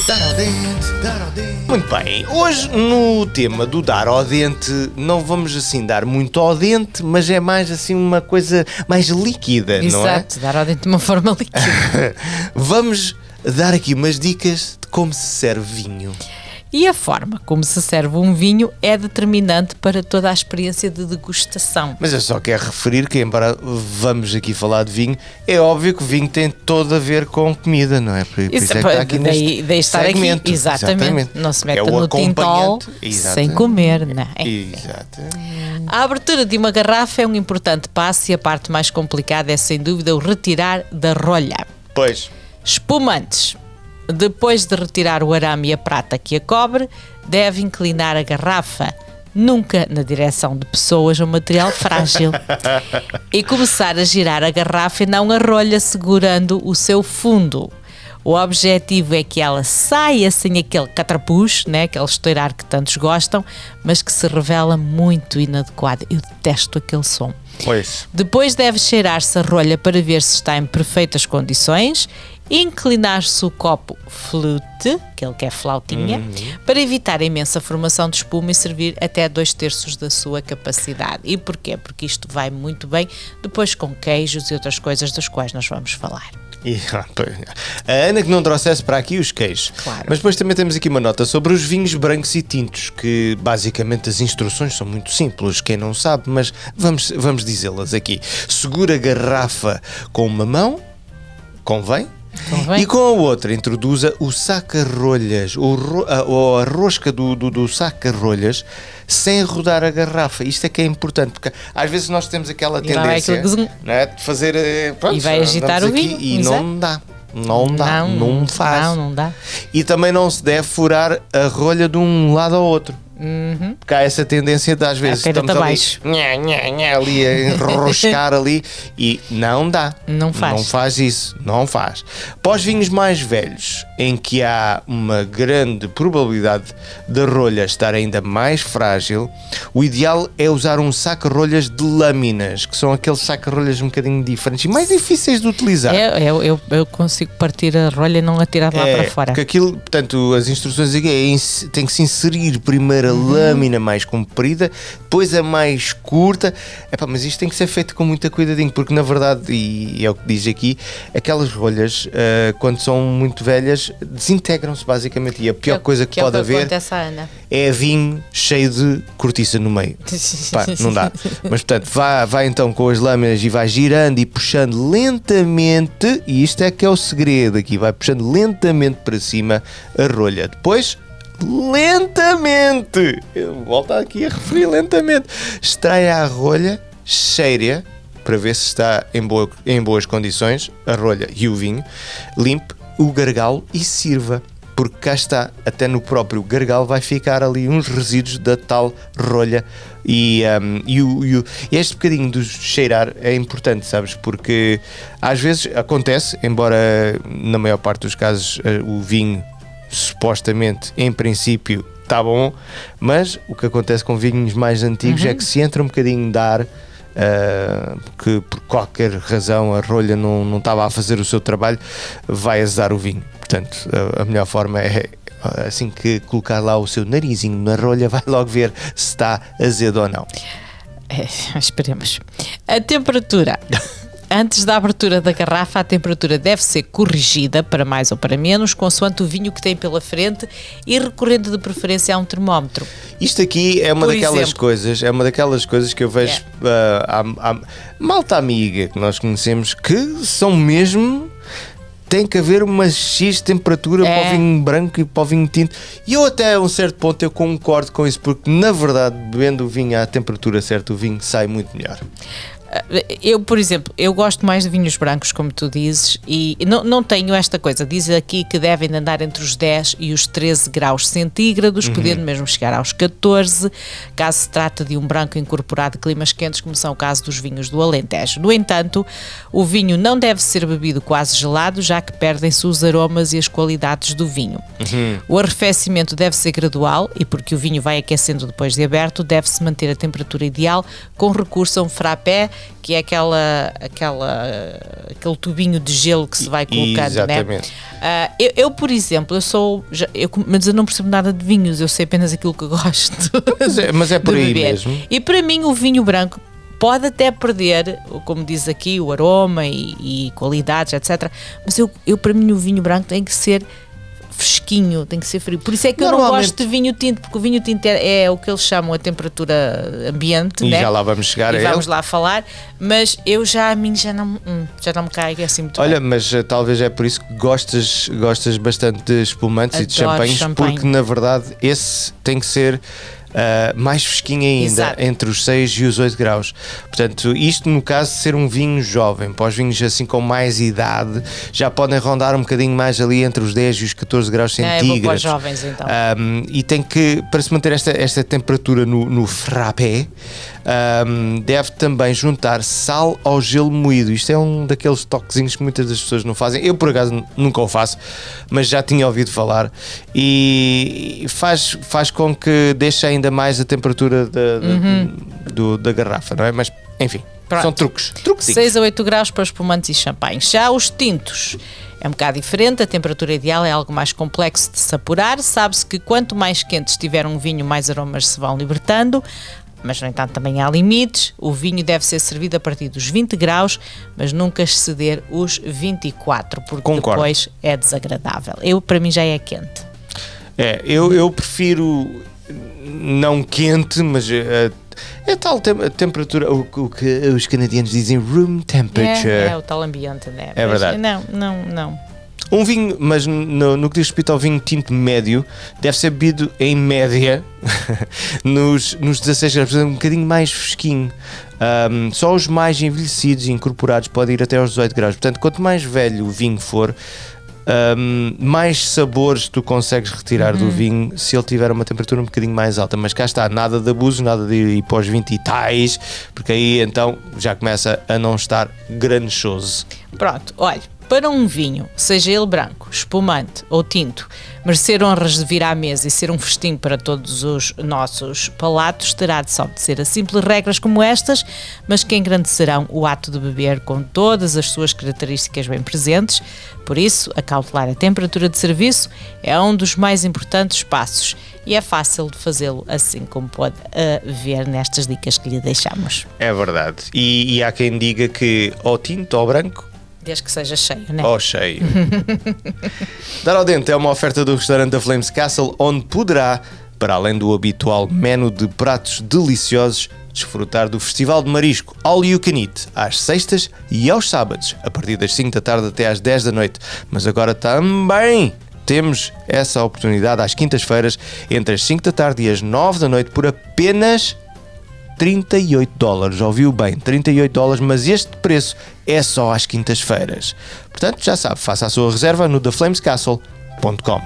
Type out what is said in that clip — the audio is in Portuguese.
Dar ao dente, dar ao dente. Muito bem, hoje no tema do dar ao dente, não vamos assim dar muito ao dente, mas é mais assim uma coisa mais líquida, não é? Exato, dar ao dente de uma forma líquida. Vamos dar aqui umas dicas de como se serve vinho. E a forma como se serve um vinho é determinante para toda a experiência de degustação. Mas eu só quero referir que, embora vamos aqui falar de vinho, é óbvio que o vinho tem todo a ver com comida, não é? Por isso é que está aqui daí estar segmento. aqui, exatamente. Não se mete É o no tintol acompanhante. sem comer, não é? Exatamente. A abertura de uma garrafa é um importante passo e a parte mais complicada é sem dúvida o retirar da rolha. Pois. Espumantes. Depois de retirar o arame e a prata que a cobre, deve inclinar a garrafa, nunca na direção de pessoas ou material frágil, e começar a girar a garrafa e não a rolha segurando o seu fundo. O objetivo é que ela saia sem aquele catrapucho, né, aquele estourar que tantos gostam, mas que se revela muito inadequado. Eu detesto aquele som. Pois. Depois deve cheirar-se a rolha para ver se está em perfeitas condições, inclinar-se o copo flute, aquele que é flautinha, para evitar a imensa formação de espuma e servir até 2/3 da sua capacidade. E porquê? Porque isto vai muito bem depois com queijos e outras coisas das quais nós vamos falar. A Ana que não trouxesse para aqui os queijos. Claro. Mas depois também temos aqui uma nota sobre os vinhos brancos e tintos, que basicamente as instruções são muito simples, quem não sabe, mas vamos dizê-las aqui. Segura a garrafa com uma mão, convém. E com a outra introduza o saca-rolhas, ou a rosca do saca-rolhas, sem rodar a garrafa. Isto é que é importante, porque às vezes nós temos aquela tendência, não é, de fazer... Pronto, e vai agitar o vinho. E não dá. Não faz. Não dá. E também não se deve furar a rolha de um lado ao outro. Porque há essa tendência de às vezes estamos ali a enroscar ali e não dá. Não faz. Não faz isso. Não faz. Para os vinhos mais velhos, em que há uma grande probabilidade da rolha estar ainda mais frágil, o ideal é usar um saca-rolhas de lâminas, que são aqueles saca-rolhas um bocadinho diferentes e mais difíceis de utilizar. Eu consigo partir a rolha e não atirar lá para fora. Porque aquilo, portanto, as instruções aqui tem que se inserir primeiro a lâmina mais comprida, depois a mais curta. Mas isto tem que ser feito com muita cuidadinho, porque na verdade, e é o que diz aqui, aquelas rolhas, quando são muito velhas, desintegram-se basicamente. E a pior coisa que pode haver é vinho cheio de cortiça no meio. Não dá. Mas portanto, vai então com as lâminas e vai girando e puxando lentamente, e isto é que é o segredo aqui, vai puxando lentamente para cima a rolha. Depois, lentamente, eu volto aqui a referir lentamente, extraia a rolha, cheire para ver se está em boas condições a rolha e o vinho, limpe o gargalo e sirva, porque cá está, até no próprio gargalo vai ficar ali uns resíduos da tal rolha. E este bocadinho de cheirar é importante, sabes? Porque às vezes acontece, embora na maior parte dos casos o vinho supostamente, em princípio, está bom, mas o que acontece com vinhos mais antigos é que se entra um bocadinho de ar, que por qualquer razão a rolha não estava a fazer o seu trabalho, vai azedar o vinho. Portanto, a melhor forma é, assim que colocar lá o seu narizinho na rolha, vai logo ver se está azedo ou não. Esperemos. A temperatura. Antes da abertura da garrafa, a temperatura deve ser corrigida para mais ou para menos, consoante o vinho que tem pela frente e recorrendo de preferência a um termómetro. Isto aqui é uma daquelas coisas que eu vejo a malta amiga que nós conhecemos que são mesmo... Tem que haver uma X temperatura para o vinho branco e para o vinho tinto. E eu até a um certo ponto eu concordo com isso, porque na verdade, bebendo o vinho à temperatura certa, o vinho sai muito melhor. Eu, por exemplo, eu gosto mais de vinhos brancos, como tu dizes, e não tenho esta coisa. Diz aqui que devem andar entre os 10 e os 13 graus centígrados, podendo mesmo chegar aos 14, caso se trate de um branco incorporado de climas quentes, como são o caso dos vinhos do Alentejo. No entanto, o vinho não deve ser bebido quase gelado, já que perdem-se os aromas e as qualidades do vinho. O arrefecimento deve ser gradual, e porque o vinho vai aquecendo depois de aberto, deve-se manter a temperatura ideal com recurso a um frappé, que é aquele tubinho de gelo que se vai colocando, né? Eu, por exemplo, mas eu não percebo nada de vinhos, eu sei apenas aquilo que gosto. Mas é por de aí beber. mesmo. E para mim o vinho branco pode até perder, como diz aqui, o aroma e qualidades, etc. Mas para mim o vinho branco tem que ser fresquinho, tem que ser frio. Por isso é que eu não gosto de vinho tinto, porque o vinho tinto é o que eles chamam a temperatura ambiente, E né? já lá vamos chegar a Vamos ele. lá falar, mas a mim já não me cai assim muito Olha, bem. mas talvez é por isso que gostas bastante de espumantes e de Adoro champanhes, champanhe. porque na verdade esse tem que ser mais fresquinho ainda, Exato. entre os 6 e os 8 graus. Portanto, isto no caso de ser um vinho jovem, para os vinhos assim com mais idade, já podem rondar um bocadinho mais ali entre os 10 e os 14 graus Eu vou para os centígrados. jovens então. E tem que, para se manter esta temperatura no frappé, deve também juntar sal ao gelo moído. Isto é um daqueles toquezinhos que muitas das pessoas não fazem. Eu, por acaso, nunca o faço, mas já tinha ouvido falar. E faz com que deixe ainda mais a temperatura da garrafa, não é? Mas, enfim, Pronto. são truques. 6 a 8 graus para espumantes e champanhes. Já os tintos é um bocado diferente, a temperatura ideal é algo mais complexo de se apurar. Sabe-se que quanto mais quente estiver um vinho, mais aromas se vão libertando, mas no entanto também há limites. O vinho deve ser servido a partir dos 20 graus, mas nunca exceder os 24, porque Concordo. depois é desagradável. Para mim já é quente. Eu prefiro não quente, mas é tal temperatura, o que os canadianos dizem room temperature. É o tal ambiente, né? É Mas verdade. Não. Um vinho, mas no que diz respeito ao vinho tinto médio, deve ser bebido em média nos 16 graus, portanto, um bocadinho mais fresquinho. Só os mais envelhecidos e incorporados podem ir até aos 18 graus. Portanto, quanto mais velho o vinho for, mais sabores tu consegues retirar do vinho se ele tiver uma temperatura um bocadinho mais alta. Mas cá está, nada de abuso, nada de ir para os 20 e tais, porque aí então já começa a não estar granchoso. Pronto, olha, para um vinho, seja ele branco, espumante ou tinto, merecer honras de vir à mesa e ser um festim para todos os nossos palatos, terá de se obedecer a simples regras como estas, mas que engrandecerão o ato de beber com todas as suas características bem presentes. Por isso, acautelar a temperatura de serviço é um dos mais importantes passos e é fácil de fazê-lo, assim como pode ver nestas dicas que lhe deixamos. É verdade. E há quem diga que ou tinto ou branco, Desde que seja cheio, né? ou cheio. Dar ao Dente é uma oferta do restaurante da Flames Castle, onde poderá, para além do habitual menu de pratos deliciosos, desfrutar do Festival de Marisco All You Can Eat, às sextas e aos sábados, a partir das 5 da tarde até às 10 da noite. Mas agora também temos essa oportunidade às quintas-feiras, entre as 5 da tarde e as 9 da noite, por apenas $38, ouviu bem, $38, mas este preço é só às quintas-feiras. Portanto, já sabe, faça a sua reserva no theflamescastle.com.